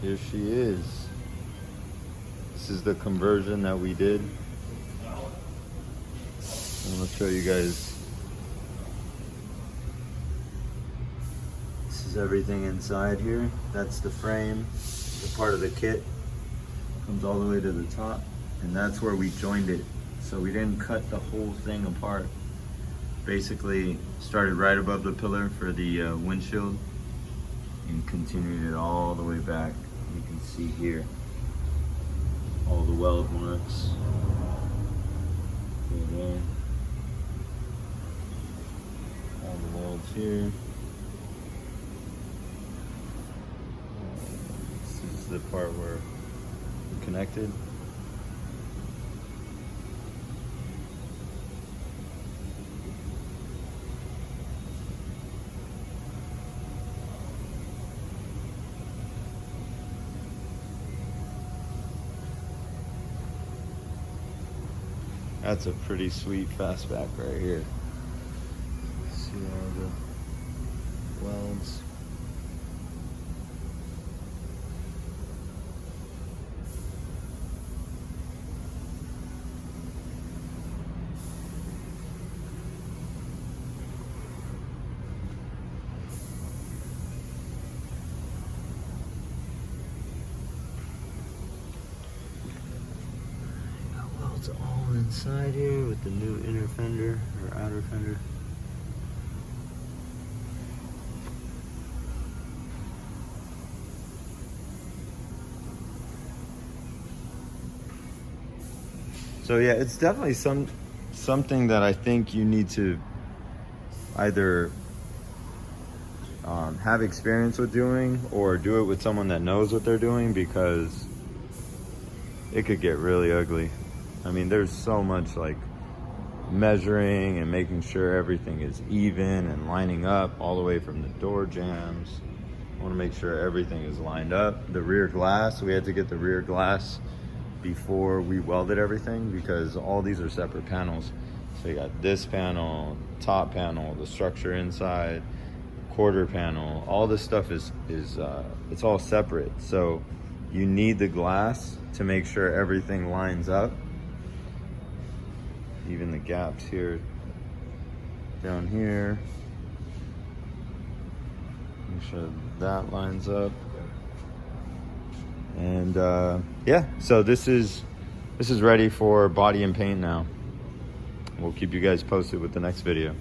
Here she is. This is the conversion that we did. I'm gonna show you guys. This is everything inside here. That's the frame, the part of the kit. Comes all the way to the top, and that's where we joined it. So we didn't cut the whole thing apart. Basically started right above the pillar for the windshield and continued it all the way back. You can see here all the weld marks. There. All the welds here. This is the part where we connected. That's a pretty sweet Fastback right here. See all the welds. All inside here with the new inner fender or outer fender. So yeah, it's definitely something that I think you need to either have experience with doing or do it with someone that knows what they're doing, because it could get really ugly. I mean, there's so much like measuring and making sure everything is even and lining up all the way from the door jambs. I want to make sure everything is lined up. The rear glass, we had to get the rear glass before we welded everything because all these are separate panels. So you got this panel, top panel, the structure inside, quarter panel. All this stuff is it's all separate. So you need the glass to make sure everything lines up. Even the gaps here, down here. Make sure that lines up. And yeah, so this is ready for body and paint now. We'll keep you guys posted with the next video.